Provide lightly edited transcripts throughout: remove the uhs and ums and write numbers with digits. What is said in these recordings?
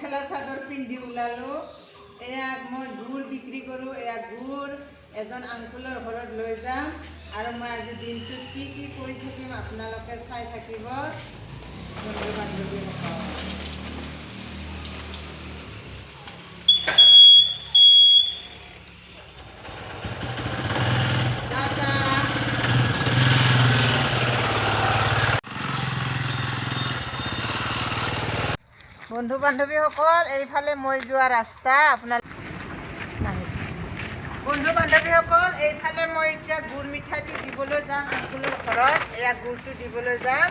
মেখেলা চাদৰ পিন্ধি ওলালোঁ। এয়া মই গুড় বিক্ৰী কৰোঁ। এয়া গুড় এজন আংকুলৰ ঘৰত লৈ যাম আৰু মই আজি দিনটোত কি কি কৰি থাকিম আপোনালোকে চাই থাকিব বন্ধু বান্ধৱীসকল। বন্ধু বান্ধৱীসকল, এইফালে মই যোৱা ৰাস্তা আপোনাৰ বন্ধু বান্ধৱীসকল, এইফালে মই এতিয়া গুড় মিঠাইটো দিবলৈ যাম আংকুলৰ ঘৰত। এয়া গুড়টো দিবলৈ যাম।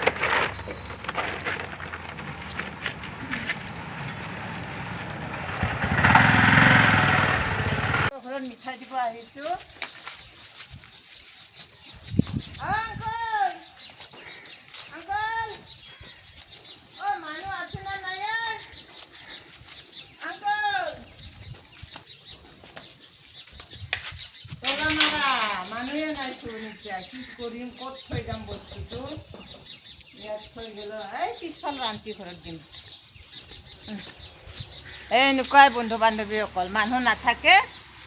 ঘৰত মিঠাই দিব আহিছোঁ। মানুহ আছে না নাই? মানুহে নাইচোন এতিয়া কি কৰিম, ক'ত থৈ যাম বস্তুটো। ইয়াত থৈ গ'লো, এই পিছফাল আন্টি ঘৰত দিম। এনেকুৱাই বন্ধু বান্ধৱীসকল, মানুহ নাথাকে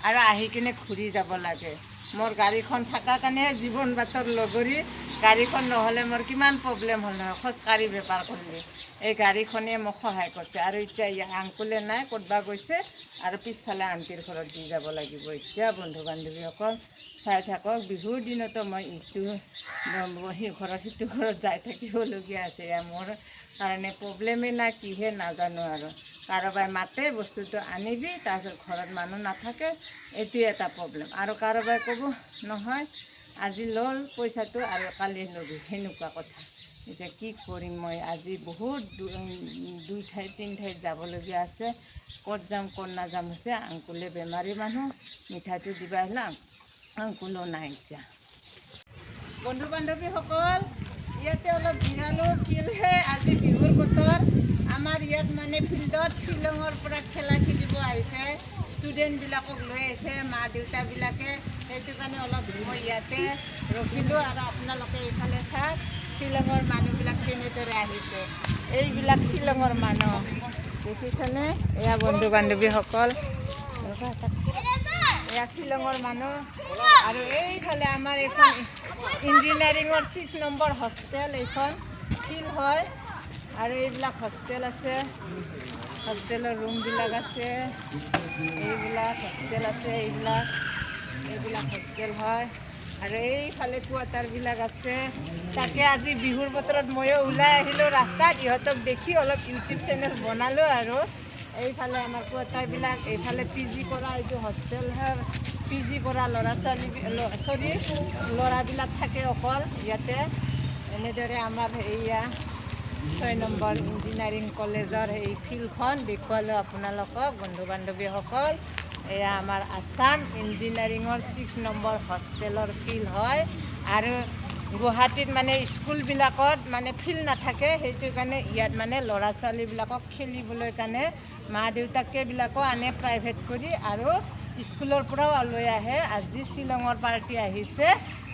আৰু আহি কিনে ঘূৰি যাব লাগে। মোৰ গাড়ীখন থকাৰ কাৰণেহে জীৱন বাটৰ লগৰী। গাড়ীখন নহ'লে মোৰ কিমান প্ৰব্লেম হ'ল নহয়, খোজকাঢ়ি বেপাৰ কৰিলে। এই গাড়ীখনে মোক সহায় কৰিছে। আৰু এতিয়া আংকুলে নাই, ক'তবা গৈছে আৰু পিছফালে আন্টিৰ ঘৰত দি যাব লাগিব। এতিয়া বন্ধু বান্ধৱীসকল চাই থাকক। বিহুৰ দিনতো মই ইটো ঘৰত সিটো ঘৰত যাই থাকিবলগীয়া আছে। মোৰ কাৰণে প্ৰব্লেমেই নাই কিহে নাজানো। আৰু কাৰোবাই মাতে বস্তুটো আনিবি, তাৰপিছত ঘৰত মানুহ নাথাকে, এইটোৱে এটা প্ৰব্লেম। আৰু কাৰোবাই ক'ব নহয় আজি ল'ল পইচাটো আৰু কালি ল'বি, সেনেকুৱা কথা। এতিয়া কি কৰিম মই, আজি বহুত দুই ঠাইত তিনি ঠাইত যাবলগীয়া আছে। ক'ত যাম ক'ত নাযাম হৈছে। আংকুলে বেমাৰী মানুহ, মিঠাইটো দিবা আহিলাম, আংকুলো নাই এতিয়া। বন্ধু বান্ধৱীসকল, ইয়াতে অলপ জিৰালোঁ। কিলহে আজি বিহুৰ বতৰ। আমাৰ ইয়াত মানে ফিল্ডত শ্বিলঙৰ পৰা খেলা খেলিব আহিছে। ষ্টুডেণ্টবিলাকক লৈ আহিছে মা দেউতাবিলাকে। সেইটো কাৰণে অলপ মই ইয়াতে ৰখিলোঁ। আৰু আপোনালোকে এইফালে চাওক শ্বিলঙৰ মানুহবিলাক কেনেদৰে আহিছে। এইবিলাক শ্বিলঙৰ মানুহ দেখিছেনে? এয়া বন্ধু বান্ধৱীসকল, এয়া শ্বিলঙৰ মানুহ। আৰু এইফালে আমাৰ এইখন ইঞ্জিনিয়াৰিঙৰ 6 নম্বৰ হোষ্টেল, এইখন ফিল্ড হয়। আৰু এইবিলাক হোষ্টেল আছে, হোষ্টেলৰ ৰুমবিলাক আছে, এইবিলাক হোষ্টেল আছে, এইবিলাক হোষ্টেল হয়। আৰু এইফালে কোৱাৰ্টাৰবিলাক আছে। তাকে আজি বিহুৰ বতৰত ময়ো ওলাই আহিলোঁ ৰাস্তাত, ইহঁতক দেখি অলপ ইউটিউব চেনেল বনালোঁ। আৰু এইফালে আমাৰ কোৱাৰ্টাৰবিলাক, এইফালে পি জি কৰা এইটো হোষ্টেল হয়। পি জি কৰা ল'ৰাবিলাক থাকে অকল ইয়াতে। এনেদৰে আমাৰ এয়া 6 নম্বৰ ইঞ্জিনিয়াৰিং কলেজৰ এই ফিল্ডখন দেখুৱালোঁ আপোনালোকক বন্ধু বান্ধৱীসকল। এয়া আমাৰ আছাম ইঞ্জিনিয়াৰিঙৰ 6 নম্বৰ হোষ্টেলৰ ফিল্ড হয়। আৰু গুৱাহাটীত মানে স্কুলবিলাকত মানে ফিল্ড নাথাকে, সেইটো কাৰণে ইয়াত মানে ল'ৰা ছোৱালীবিলাকক খেলিবলৈ কাৰণে মা দেউতাকবিলাকো আনে প্ৰাইভেট কৰি, আৰু স্কুলৰ পৰাও লৈ আহে। আজি শ্বিলঙৰ পাৰ্টি আহিছে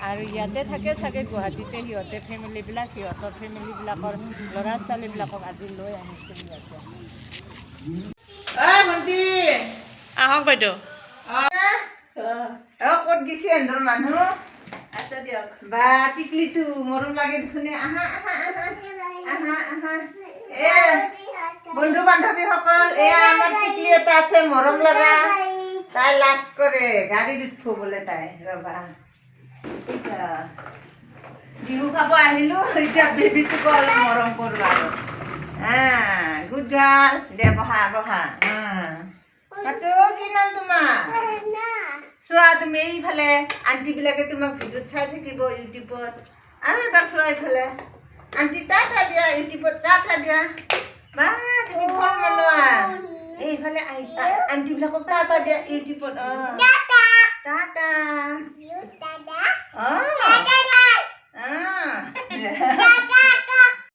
আৰু ইয়াতে থাকে চাগে গুৱাহাটীতে সিহঁতে ফেমিলিবিলাক, সিহঁতৰ ফেমিলিবিলাকৰ ল'ৰা ছোৱালীবিলাকক আজি লৈ আহিছে ইয়াতে। আহক বাইদেউ। ক'ত গৈছে এন্দৰ মানুহ? আছে দিয়ক। বা টিকলিটো মৰম লাগে দেখোন। আহা আহা আহা আহা আহা। বন্ধু বান্ধৱীসকল, এয়া আমাৰ টিকলি এটা আছে মৰম লগা। তাই লাজ কৰে, গাড়ীত উঠিব বোলে তাই। ৰবা বিহু খাব আহিলোঁ, এতিয়া বেবীটোকো অলপ মৰম কৰোঁ আৰু। Good girl. দে বহা বহা। কাটো, কি নাম তোমাৰ? চোৱা তুমি এইফালে আণ্টিবিলাকে তোমাক ভিডিঅ'ত চাই থাকিব ইউটিউবত। আৰু এবাৰ চোৱা এইফালে আণ্টি টাটা দিয়া, ইউটিউবত টাটা দিয়া। বা তুমি ফোন বনোৱা। এইফালে আণ্টিবিলাকক টাটা দিয়া ইউটিউবত। টাটা।